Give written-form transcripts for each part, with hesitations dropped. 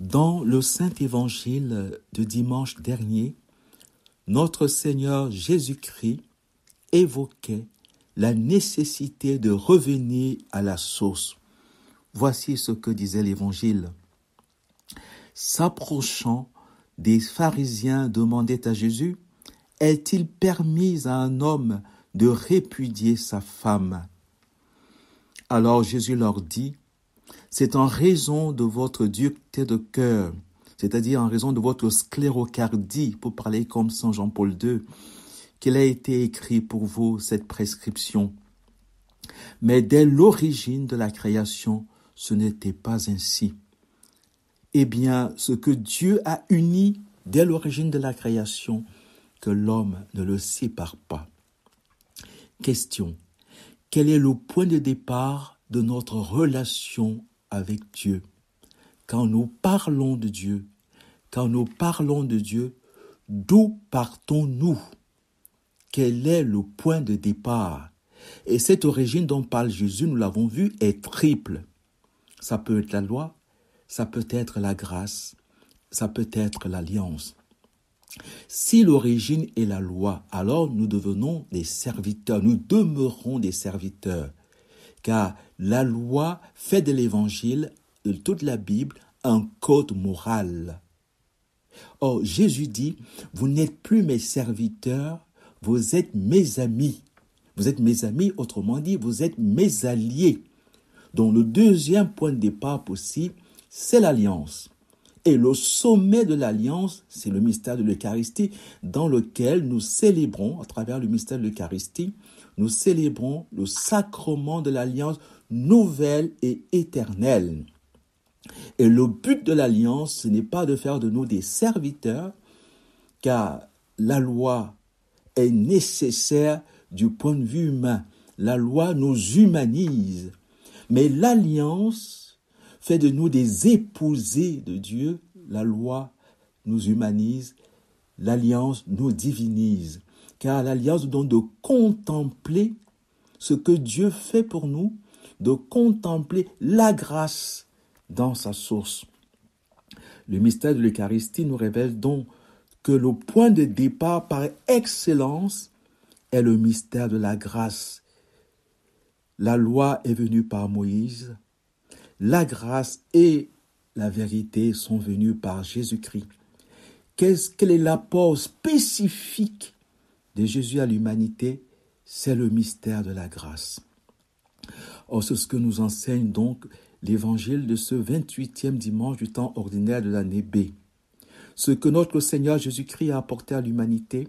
Dans le Saint-Évangile de dimanche dernier, notre Seigneur Jésus-Christ évoquait la nécessité de revenir à la source. Voici ce que disait l'Évangile. S'approchant des pharisiens, demandait à Jésus, « Est-il permis à un homme de répudier sa femme ?» Alors Jésus leur dit, « C'est en raison de votre dureté de cœur, c'est-à-dire en raison de votre sclérocardie, pour parler comme Saint Jean-Paul II, qu'il a été écrit pour vous cette prescription. Mais dès l'origine de la création, ce n'était pas ainsi. Eh bien, ce que Dieu a uni dès l'origine de la création, que l'homme ne le sépare pas. » Question. Quel est le point de départ de notre relation avec Dieu? Quand nous parlons de Dieu, d'où partons-nous? Quel est le point de départ? Et cette origine dont parle Jésus, nous l'avons vu, est triple. Ça peut être la loi, ça peut être la grâce, ça peut être l'alliance. Si l'origine est la loi, alors nous devenons des serviteurs, nous demeurons des serviteurs, car la loi fait de l'Évangile, de toute la Bible, un code moral. Or, Jésus dit, « Vous n'êtes plus mes serviteurs, vous êtes mes amis. » Vous êtes mes amis, autrement dit, vous êtes mes alliés. Donc le deuxième point de départ possible, c'est l'alliance. Et le sommet de l'alliance, c'est le mystère de l'Eucharistie, dans lequel nous célébrons, à travers le mystère de l'Eucharistie, nous célébrons le sacrement de l'alliance nouvelle et éternelle. Et le but de l'alliance, ce n'est pas de faire de nous des serviteurs, car la loi est nécessaire du point de vue humain. La loi nous humanise. Mais l'alliance fait de nous des épousés de Dieu. La loi nous humanise. L'alliance nous divinise. Car l'alliance nous donne de contempler ce que Dieu fait pour nous, de contempler la grâce dans sa source. Le mystère de l'Eucharistie nous révèle donc que le point de départ par excellence est le mystère de la grâce. La loi est venue par Moïse, la grâce et la vérité sont venues par Jésus-Christ. Quel est l'apport spécifique de Jésus à l'humanité? C'est le mystère de la grâce. Or, c'est ce que nous enseigne donc l'évangile de ce 28e dimanche du temps ordinaire de l'année B. Ce que notre Seigneur Jésus-Christ a apporté à l'humanité,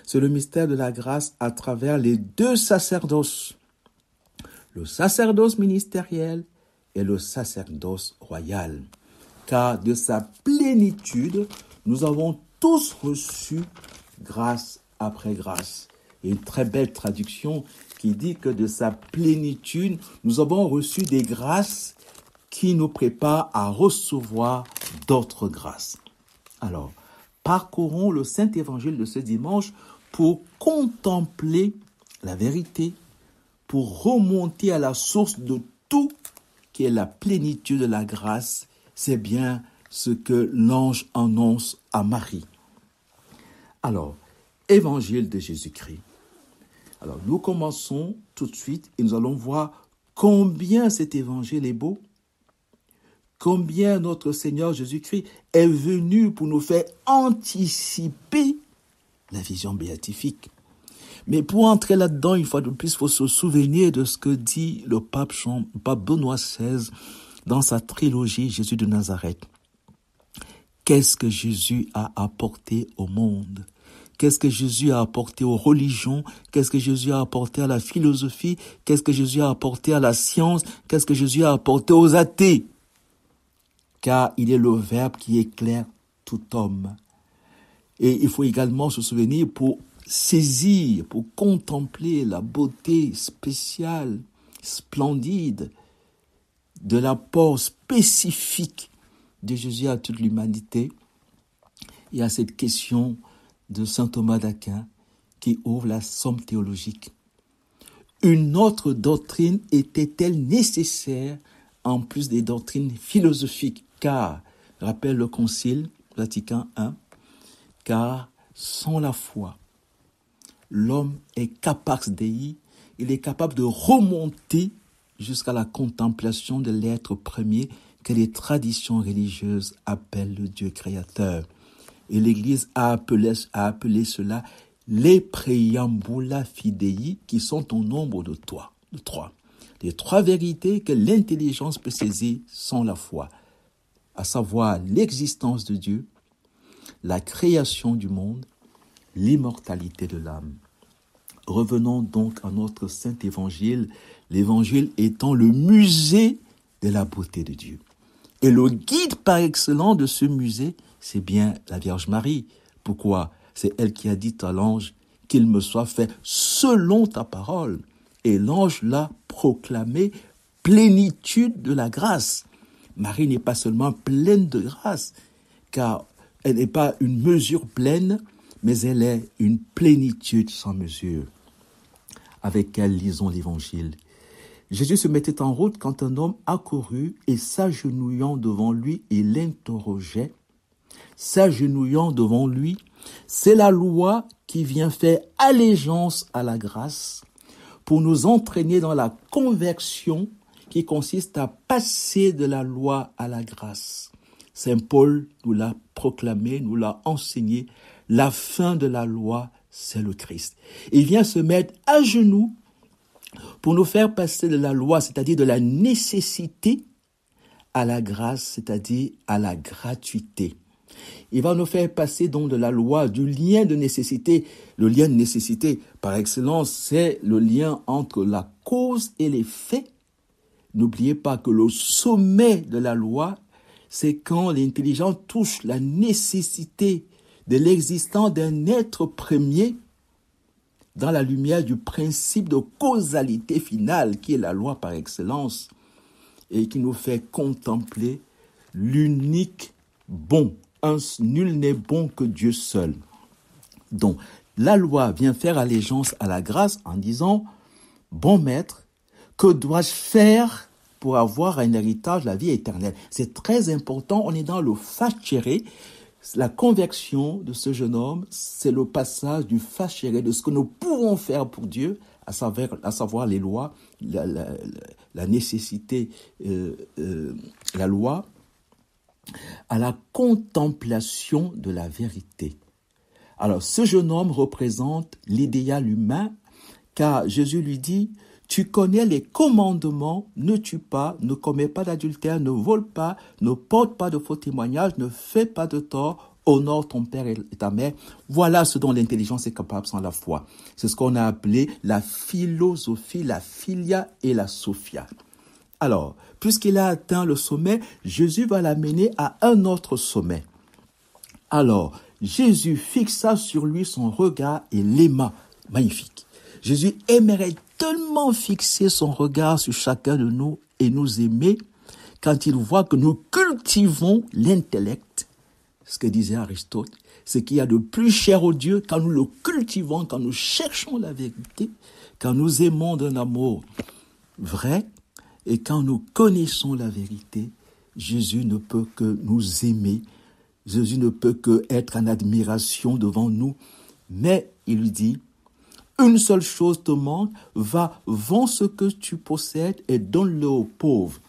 c'est le mystère de la grâce à travers les deux sacerdoces. Le sacerdoce ministériel et le sacerdoce royal. Car de sa plénitude, nous avons tous reçu grâce après grâce. Il y a une très belle traduction qui dit que de sa plénitude, nous avons reçu des grâces qui nous préparent à recevoir d'autres grâces. Alors, parcourons le Saint-Évangile de ce dimanche pour contempler la vérité, pour remonter à la source de tout qui est la plénitude de la grâce. C'est bien ce que l'ange annonce à Marie. Alors, Évangile de Jésus-Christ. Alors, nous commençons tout de suite et nous allons voir combien cet évangile est beau, combien notre Seigneur Jésus-Christ est venu pour nous faire anticiper la vision béatifique. Mais pour entrer là-dedans, une fois de plus, il faut se souvenir de ce que dit le pape Benoît XVI dans sa trilogie Jésus de Nazareth. Qu'est-ce que Jésus a apporté au monde? Qu'est-ce que Jésus a apporté aux religions? Qu'est-ce que Jésus a apporté à la philosophie? Qu'est-ce que Jésus a apporté à la science? Qu'est-ce que Jésus a apporté aux athées? Car il est le Verbe qui éclaire tout homme. Et il faut également se souvenir pour saisir, pour contempler la beauté spéciale, splendide de l'apport spécifique de Jésus à toute l'humanité. Il y a cette question de saint Thomas d'Aquin qui ouvre la somme théologique. Une autre doctrine était-elle nécessaire en plus des doctrines philosophiques? Car rappelle le Concile Vatican I, car sans la foi, l'homme est capax Dei, il est capable de remonter jusqu'à la contemplation de l'être premier que les traditions religieuses appellent le Dieu créateur. Et l'Église a appelé cela les preambula fidei, qui sont au nombre de trois. Les trois vérités que l'intelligence peut saisir sans la foi, à savoir l'existence de Dieu, la création du monde, l'immortalité de l'âme. Revenons donc à notre Saint Évangile, l'Évangile étant le musée de la beauté de Dieu. Et le guide par excellence de ce musée, c'est bien la Vierge Marie. Pourquoi ? C'est elle qui a dit à l'ange qu'il me soit fait selon ta parole. Et l'ange l'a proclamé plénitude de la grâce. Marie n'est pas seulement pleine de grâce, car elle n'est pas une mesure pleine, mais elle est une plénitude sans mesure. Avec elle, lisons l'Évangile. Jésus se mettait en route quand un homme accourut et s'agenouillant devant lui, il l'interrogeait. S'agenouillant devant lui, c'est la loi qui vient faire allégeance à la grâce pour nous entraîner dans la conversion qui consiste à passer de la loi à la grâce. Saint Paul nous l'a proclamé, nous l'a enseigné. La fin de la loi, c'est le Christ. Il vient se mettre à genoux pour nous faire passer de la loi, c'est-à-dire de la nécessité, à la grâce, c'est-à-dire à la gratuité. Il va nous faire passer donc de la loi, du lien de nécessité. Le lien de nécessité, par excellence, c'est le lien entre la cause et les faits. N'oubliez pas que le sommet de la loi, c'est quand l'intelligence touche la nécessité de l'existence d'un être premier dans la lumière du principe de causalité finale qui est la loi par excellence et qui nous fait contempler l'unique bon. Nul n'est bon que Dieu seul. Donc, la loi vient faire allégeance à la grâce en disant « Bon maître, que dois-je faire pour avoir un héritage, la vie éternelle ?» C'est très important, on est dans le facere. La conversion de ce jeune homme, c'est le passage du facere, de ce que nous pouvons faire pour Dieu, à savoir les lois, la nécessité, la loi, à la contemplation de la vérité. Alors, ce jeune homme représente l'idéal humain, car Jésus lui dit « Tu connais les commandements, ne tue pas, ne commets pas d'adultère, ne vole pas, ne porte pas de faux témoignages, ne fais pas de tort, honore ton père et ta mère. » Voilà ce dont l'intelligence est capable sans la foi. C'est ce qu'on a appelé la philosophie, la philia et la sophia. Alors, puisqu'il a atteint le sommet, Jésus va l'amener à un autre sommet. Alors, Jésus fixa sur lui son regard et l'aima. Magnifique. Jésus aimerait tellement fixer son regard sur chacun de nous et nous aimer quand il voit que nous cultivons l'intellect. Ce que disait Aristote, ce qu'il y a de plus cher au Dieu, quand nous le cultivons, quand nous cherchons la vérité, quand nous aimons d'un amour vrai, et quand nous connaissons la vérité, Jésus ne peut que nous aimer. Jésus ne peut que être en admiration devant nous. Mais il lui dit, une seule chose te manque, va, vends ce que tu possèdes et donne-le aux pauvres.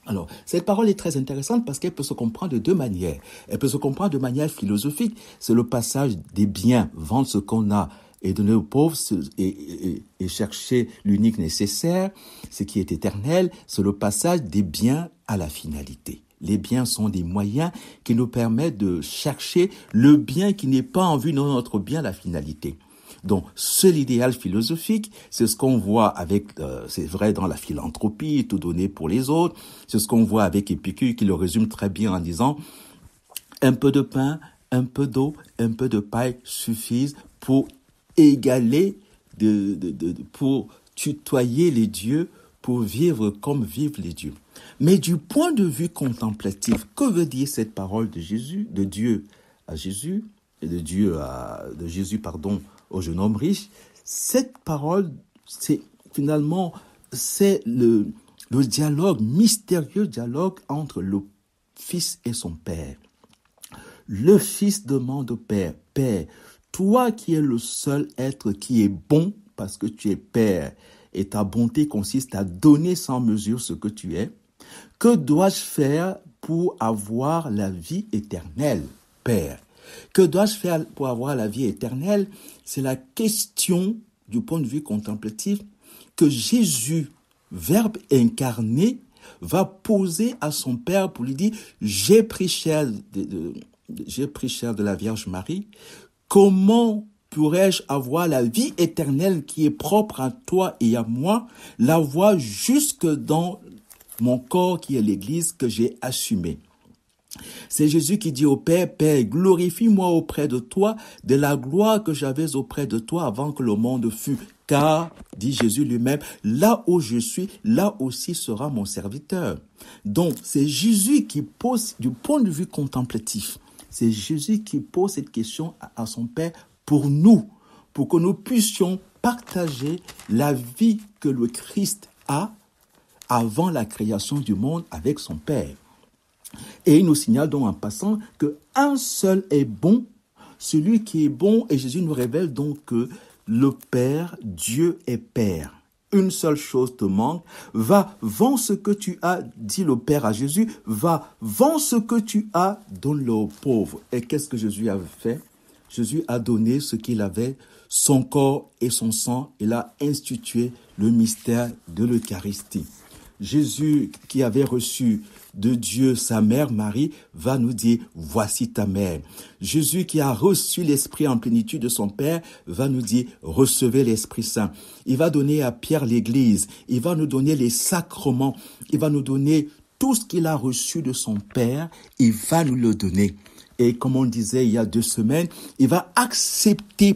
Alors, cette parole est très intéressante parce qu'elle peut se comprendre de deux manières. Elle peut se comprendre de manière philosophique. C'est le passage des biens, vendre ce qu'on a et donner aux pauvres et chercher l'unique nécessaire, ce qui est éternel. C'est le passage des biens à la finalité. Les biens sont des moyens qui nous permettent de chercher le bien qui n'est pas en vue de notre bien, la finalité. Donc, c'est l'idéal philosophique, c'est ce qu'on voit avec, c'est vrai dans la philanthropie, tout donner pour les autres, c'est ce qu'on voit avec Épicure qui le résume très bien en disant un peu de pain, un peu d'eau, un peu de paille suffisent pour égaler, pour tutoyer les dieux, pour vivre comme vivent les dieux. Mais du point de vue contemplatif, que veut dire cette parole de Jésus, de Dieu à Jésus, et de Jésus, au jeune homme riche? Cette parole, c'est le dialogue, mystérieux dialogue entre le Fils et son Père. Le Fils demande au Père, « Père, toi qui es le seul être qui est bon parce que tu es Père et ta bonté consiste à donner sans mesure ce que tu es, que dois-je faire pour avoir la vie éternelle, Père ?» Que dois-je faire pour avoir la vie éternelle? C'est la question du point de vue contemplatif que Jésus, Verbe incarné, va poser à son Père pour lui dire « J'ai pris chair de la Vierge Marie, comment pourrais-je avoir la vie éternelle qui est propre à toi et à moi, l'avoir jusque dans mon corps qui est l'Église que j'ai assumé ?» C'est Jésus qui dit au Père, « Père, glorifie-moi auprès de toi de la gloire que j'avais auprès de toi avant que le monde fût. Car, dit Jésus lui-même, là où je suis, là aussi sera mon serviteur. » Donc, c'est Jésus qui pose, du point de vue contemplatif, c'est Jésus qui pose cette question à son Père pour nous, pour que nous puissions partager la vie que le Christ a avant la création du monde avec son Père. Et il nous signale donc en passant qu'un seul est bon, celui qui est bon, et Jésus nous révèle donc que le Père, Dieu est Père. Une seule chose te manque, va, vends ce que tu as, dit le Père à Jésus, va, vends ce que tu as, donne-le aux pauvres. Et qu'est-ce que Jésus a fait? Jésus a donné ce qu'il avait, son corps et son sang, il a institué le mystère de l'Eucharistie. Jésus, qui avait reçu de Dieu sa mère Marie, va nous dire « Voici ta mère ». Jésus, qui a reçu l'Esprit en plénitude de son Père, va nous dire « Recevez l'Esprit Saint ». Il va donner à Pierre l'Église, il va nous donner les sacrements, il va nous donner tout ce qu'il a reçu de son Père, il va nous le donner. Et comme on disait il y a 2 semaines, il va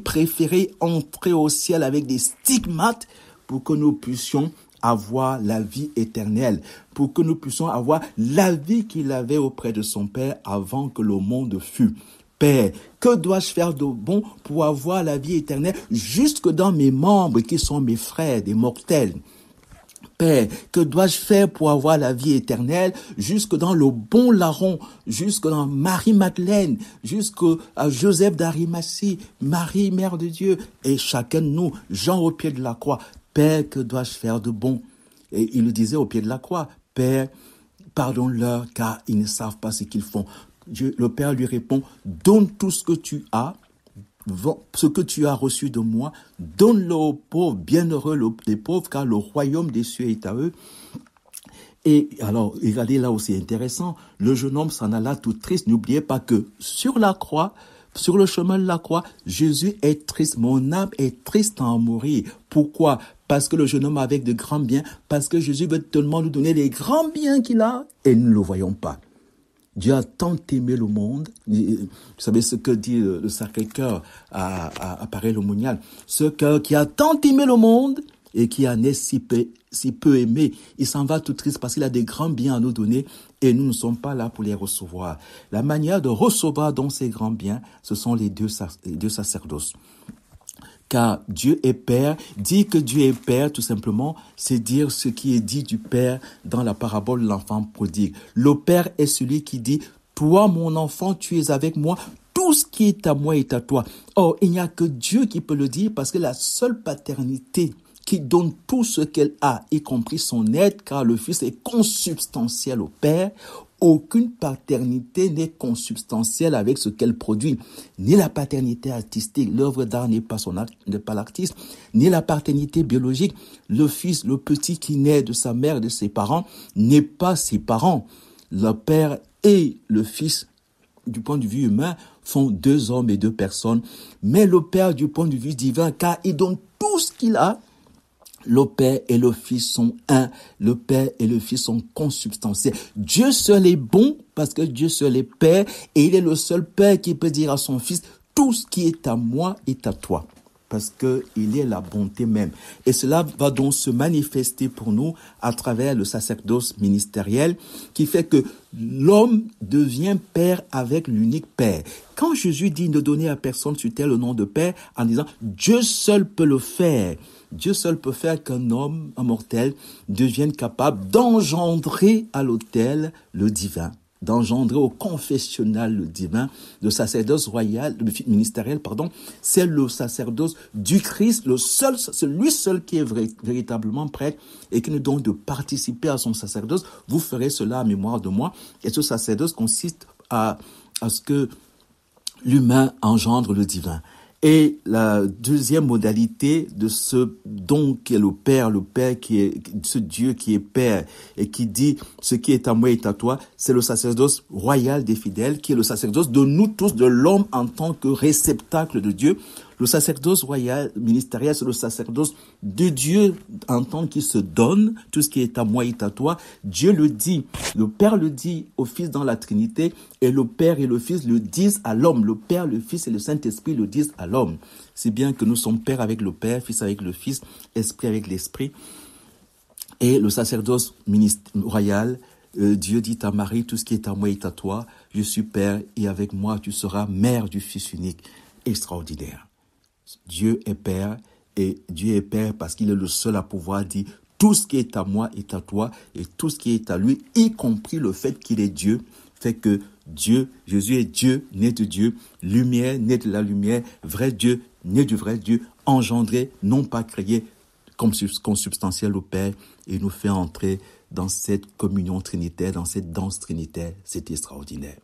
préférer entrer au ciel avec des stigmates pour que nous puissions avoir la vie éternelle, pour que nous puissions avoir la vie qu'il avait auprès de son Père avant que le monde fût. Père, que dois-je faire de bon pour avoir la vie éternelle jusque dans mes membres qui sont mes frères, des mortels? Père, que dois-je faire pour avoir la vie éternelle jusque dans le bon larron, jusque dans Marie-Madeleine, jusque à Joseph d'Arimathie, Marie, Mère de Dieu, et chacun de nous, Jean au pied de la croix. Père, que dois-je faire de bon? Et il le disait au pied de la croix. Père, pardonne-leur car ils ne savent pas ce qu'ils font. Le Père lui répond, donne tout ce que tu as, ce que tu as reçu de moi, donne-le aux pauvres, bienheureux les pauvres, car le royaume des cieux est à eux. Et alors, regardez là où c'est intéressant, le jeune homme s'en alla tout triste. N'oubliez pas que sur la croix, sur le chemin de la croix, Jésus est triste. Mon âme est triste à en mourir. Pourquoi? Parce que le jeune homme a avec de grands biens, parce que Jésus veut tellement nous donner les grands biens qu'il a et nous ne le voyons pas. Dieu a tant aimé le monde. Vous savez ce que dit le Sacré-Cœur à Paray-le-Monial. Ce cœur qui a tant aimé le monde et qui en est si peu aimé, il s'en va tout triste parce qu'il a des grands biens à nous donner et nous ne sommes pas là pour les recevoir. La manière de recevoir donc ces grands biens, ce sont les deux sacerdoces. Car Dieu est Père, dire que Dieu est Père, tout simplement, c'est dire ce qui est dit du Père dans la parabole de l'enfant prodigue. Le Père est celui qui dit, toi, mon enfant, tu es avec moi, tout ce qui est à moi est à toi. Or, il n'y a que Dieu qui peut le dire parce que la seule paternité qui donne tout ce qu'elle a, y compris son être, car le Fils est consubstantiel au Père, aucune paternité n'est consubstantielle avec ce qu'elle produit. Ni la paternité artistique, l'œuvre d'art n'est pas l'artiste, ni la paternité biologique, le fils, le petit qui naît de sa mère et de ses parents, n'est pas ses parents. Le père et le fils, du point de vue humain, sont 2 hommes et 2 personnes. Mais le père, du point de vue divin, car il donne tout ce qu'il a, le Père et le Fils sont un. Le Père et le Fils sont consubstantiels. Dieu seul est bon parce que Dieu seul est Père et il est le seul Père qui peut dire à son Fils, tout ce qui est à moi est à toi. Parce que il est la bonté même. Et cela va donc se manifester pour nous à travers le sacerdoce ministériel qui fait que l'homme devient père avec l'unique Père. Quand Jésus dit ne donner à personne sur terre le nom de Père en disant Dieu seul peut le faire. Dieu seul peut faire qu'un homme, un mortel, devienne capable d'engendrer à l'autel le divin. d'engendrer au confessionnal le divin, le sacerdoce royal, le ministériel, c'est le sacerdoce du Christ, c'est lui seul qui est véritablement prêtre et qui nous donne de participer à son sacerdoce. Vous ferez cela en mémoire de moi. Et ce sacerdoce consiste à ce que l'humain engendre le divin. Et la deuxième modalité de ce don qui est le Père qui est ce Dieu qui est Père et qui dit ce qui est à moi est à toi, c'est le sacerdoce royal des fidèles, qui est le sacerdoce de nous tous, de l'homme en tant que réceptacle de Dieu. Le sacerdoce royal, ministériel, c'est le sacerdoce de Dieu en tant qu'il se donne, tout ce qui est à moi est à toi. Dieu le dit, le Père le dit au Fils dans la Trinité, et le Père et le Fils le disent à l'homme. Le Père, le Fils et le Saint-Esprit le disent à l'homme. C'est bien que nous sommes Père avec le Père, Fils avec le Fils, Esprit avec l'Esprit. Et le sacerdoce royal, Dieu dit à Marie, tout ce qui est à moi est à toi. Je suis Père et avec moi tu seras mère du Fils unique. Extraordinaire. Dieu est Père et Dieu est Père parce qu'il est le seul à pouvoir dire tout ce qui est à moi est à toi et tout ce qui est à lui, y compris le fait qu'il est Dieu, fait que Dieu, Jésus est Dieu, né de Dieu, lumière, né de la lumière, vrai Dieu, né du vrai Dieu, engendré, non pas créé, consubstantiel au Père et nous fait entrer dans cette communion trinitaire, dans cette danse trinitaire. C'est extraordinaire.